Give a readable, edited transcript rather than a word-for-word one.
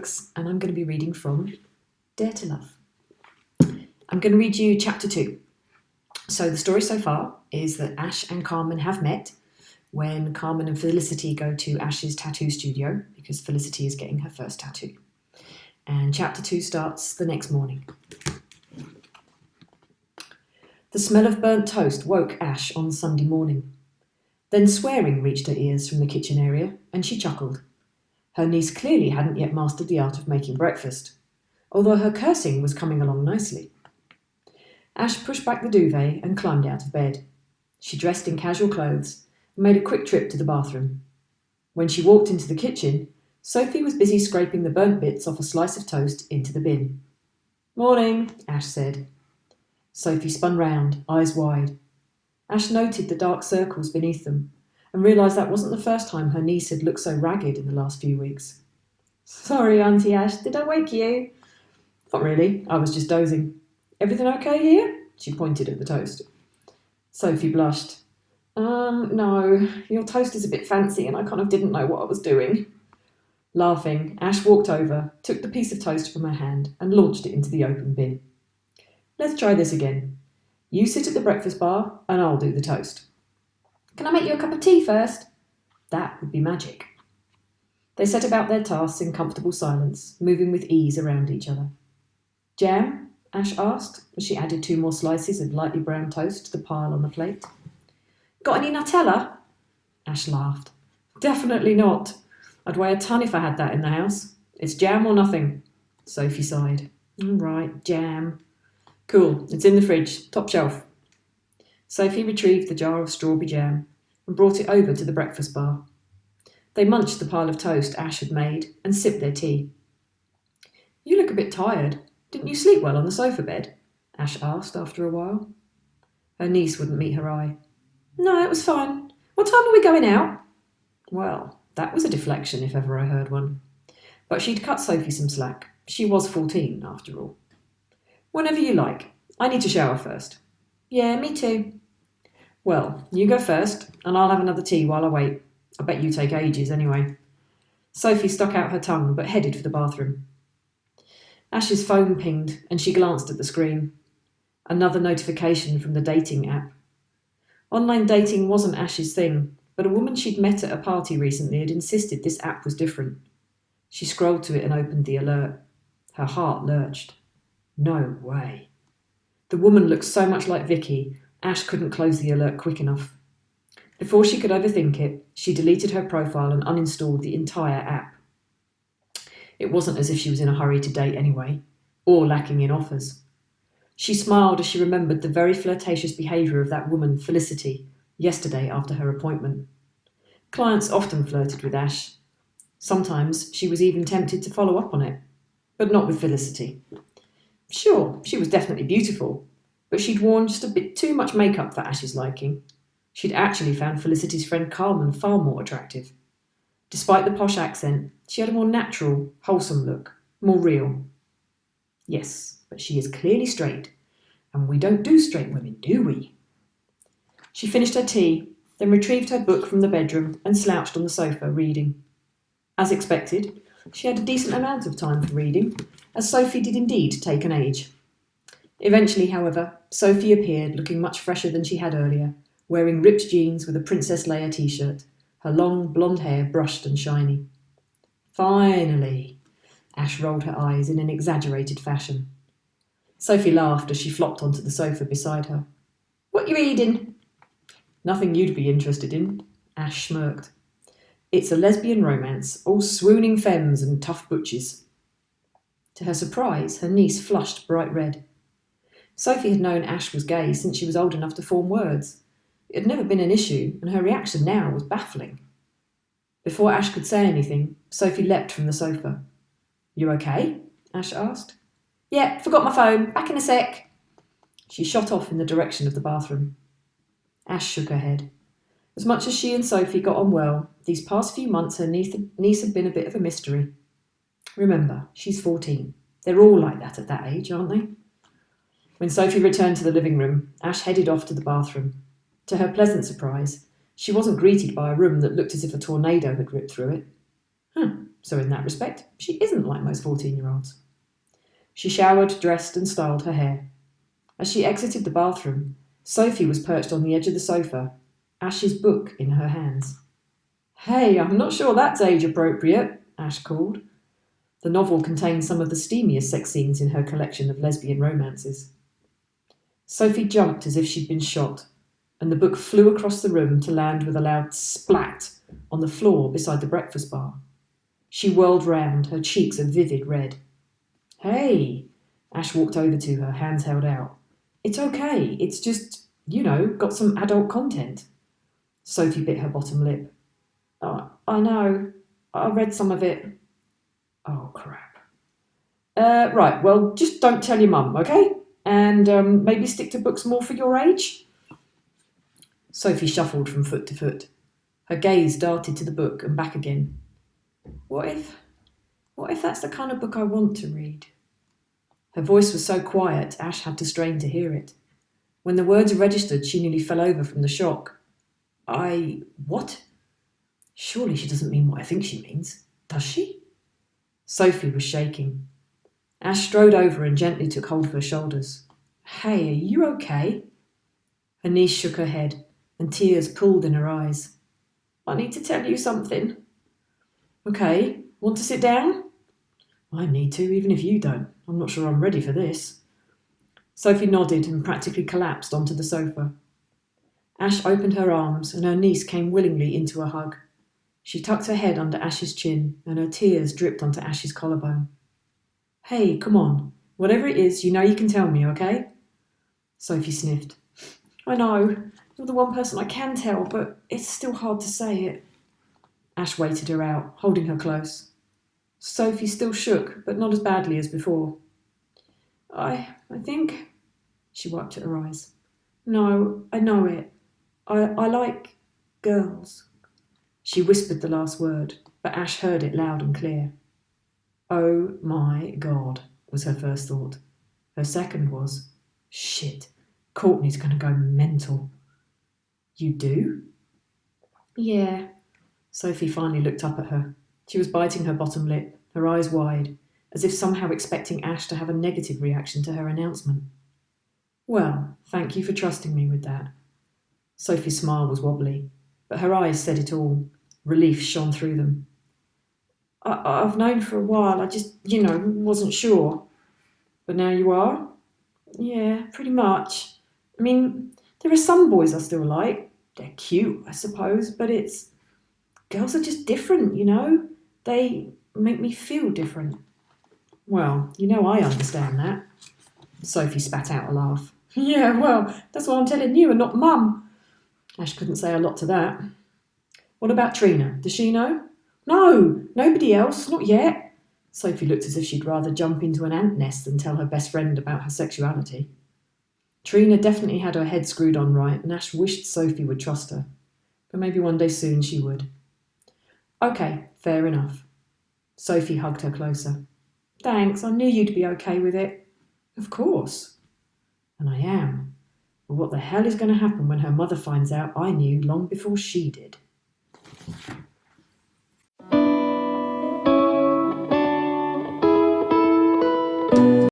Books, and I'm going to be reading from Dare to Love. I'm going to read you chapter 2. So the story so far is that Ash and Carmen have met when Carmen and Felicity go to Ash's tattoo studio because Felicity is getting her first tattoo. And chapter 2 starts the next morning. The smell of burnt toast woke Ash on Sunday morning. Then swearing reached her ears from the kitchen area, and she chuckled. Her niece clearly hadn't yet mastered the art of making breakfast, although her cursing was coming along nicely. Ash pushed back the duvet and climbed out of bed. She dressed in casual clothes and made a quick trip to the bathroom. When she walked into the kitchen, Sophie was busy scraping the burnt bits off a slice of toast into the bin. "Morning," Ash said. Sophie spun round, eyes wide. Ash noted the dark circles beneath them and realised that wasn't the first time her niece had looked so ragged in the last few weeks. "Sorry, Auntie Ash, did I wake you?" "Not really, I was just dozing. Everything okay here?" She pointed at the toast. Sophie blushed. No, your toast is a bit fancy and I kind of didn't know what I was doing." Laughing, Ash walked over, took the piece of toast from her hand and launched it into the open bin. "Let's try this again. You sit at the breakfast bar and I'll do the toast." "Can I make you a cup of tea first?" That would be magic. They set about their tasks in comfortable silence, moving with ease around each other. "Jam?" Ash asked, as she added 2 more slices of lightly brown toast to the pile on the plate. "Got any Nutella?" Ash laughed. "Definitely not. I'd weigh a ton if I had that in the house. It's jam or nothing." Sophie sighed. "All right, jam." "Cool, it's in the fridge, top shelf." Sophie retrieved the jar of strawberry jam and brought it over to the breakfast bar. They munched the pile of toast Ash had made and sipped their tea. "You look a bit tired. Didn't you sleep well on the sofa bed?" Ash asked after a while. Her niece wouldn't meet her eye. "No, it was fine. What time are we going out?" Well, that was a deflection if ever I heard one. But she'd cut Sophie some slack. She was 14, after all. "Whenever you like. I need to shower first." "Yeah, me too." "Well, you go first, and I'll have another tea while I wait. I bet you take ages anyway." Sophie stuck out her tongue, but headed for the bathroom. Ash's phone pinged, and she glanced at the screen. Another notification from the dating app. Online dating wasn't Ash's thing, but a woman she'd met at a party recently had insisted this app was different. She scrolled to it and opened the alert. Her heart lurched. No way. The woman looked so much like Vicky, Ash couldn't close the alert quick enough. Before she could overthink it, she deleted her profile and uninstalled the entire app. It wasn't as if she was in a hurry to date anyway, or lacking in offers. She smiled as she remembered the very flirtatious behaviour of that woman, Felicity, yesterday after her appointment. Clients often flirted with Ash. Sometimes she was even tempted to follow up on it, but not with Felicity. Sure, she was definitely beautiful, but she'd worn just a bit too much makeup for Ash's liking. She'd actually found Felicity's friend Carmen far more attractive. Despite the posh accent, she had a more natural, wholesome look, more real. Yes, but she is clearly straight, and we don't do straight women, do we? She finished her tea, then retrieved her book from the bedroom and slouched on the sofa, reading. As expected, she had a decent amount of time for reading, as Sophie did indeed take an age. Eventually, however, Sophie appeared looking much fresher than she had earlier, wearing ripped jeans with a Princess Leia t-shirt, her long blonde hair brushed and shiny. "Finally!" Ash rolled her eyes in an exaggerated fashion. Sophie laughed as she flopped onto the sofa beside her. "What you reading?" "Nothing you'd be interested in," Ash smirked. "It's a lesbian romance, all swooning femmes and tough butches." To her surprise, her niece flushed bright red. Sophie had known Ash was gay since she was old enough to form words. It had never been an issue, and her reaction now was baffling. Before Ash could say anything, Sophie leapt from the sofa. "You okay?" Ash asked. "Yeah, forgot my phone. Back in a sec." She shot off in the direction of the bathroom. Ash shook her head. As much as she and Sophie got on well, these past few months her niece had been a bit of a mystery. Remember, she's 14. They're all like that at that age, aren't they? When Sophie returned to the living room, Ash headed off to the bathroom. To her pleasant surprise, she wasn't greeted by a room that looked as if a tornado had ripped through it. So in that respect, she isn't like most 14-year-olds. She showered, dressed, and styled her hair. As she exited the bathroom, Sophie was perched on the edge of the sofa, Ash's book in her hands. "Hey, I'm not sure that's age appropriate," Ash called. The novel contained some of the steamiest sex scenes in her collection of lesbian romances. Sophie jumped as if she'd been shot, and the book flew across the room to land with a loud splat on the floor beside the breakfast bar. She whirled round, her cheeks a vivid red. "Hey!" Ash walked over to her, hands held out. "It's okay, it's just, got some adult content." Sophie bit her bottom lip. "Oh, I know. I read some of it." "Oh, crap. Right, well, just don't tell your mum, okay? And maybe stick to books more for your age." Sophie shuffled from foot to foot. Her gaze darted to the book and back again. What if that's the kind of book I want to read? Her voice was so quiet, Ash had to strain to hear it. When the words registered, she nearly fell over from the shock. What? Surely she doesn't mean what I think she means. Does she? Sophie was shaking. Ash strode over and gently took hold of her shoulders. "Hey, are you okay?" Her niece shook her head, and tears pooled in her eyes. "I need to tell you something." "Okay, want to sit down?" "I need to, even if you don't. I'm not sure I'm ready for this." Sophie nodded and practically collapsed onto the sofa. Ash opened her arms, and her niece came willingly into a hug. She tucked her head under Ash's chin, and her tears dripped onto Ash's collarbone. "Hey, come on. Whatever it is, you know you can tell me, okay?" Sophie sniffed. "I know. You're the one person I can tell, but it's still hard to say it." Ash waited her out, holding her close. Sophie still shook, but not as badly as before. I think... She wiped at her eyes. "No, I know it. I like girls." She whispered the last word, but Ash heard it loud and clear. "Oh my God," was her first thought. Her second was, "Shit, Courtney's going to go mental." "You do?" "Yeah." Sophie finally looked up at her. She was biting her bottom lip, her eyes wide, as if somehow expecting Ash to have a negative reaction to her announcement. "Well, thank you for trusting me with that." Sophie's smile was wobbly, but her eyes said it all. Relief shone through them. I've known for a while, I just, wasn't sure." "But now you are?" "Yeah, pretty much. I mean, there are some boys I still like. They're cute, I suppose, but girls are just different, They make me feel different." "Well, I understand that." Sophie spat out a laugh. "Yeah, well, that's what I'm telling you and not Mum." Ash couldn't say a lot to that. "What about Trina? Does she know?" "No, nobody else, not yet." Sophie looked as if she'd rather jump into an ant nest than tell her best friend about her sexuality. Trina definitely had her head screwed on right, and Ash wished Sophie would trust her. But maybe one day soon she would. "Okay, fair enough." Sophie hugged her closer. "Thanks, I knew you'd be okay with it." "Of course." "And I am. But what the hell is going to happen when her mother finds out I knew long before she did?"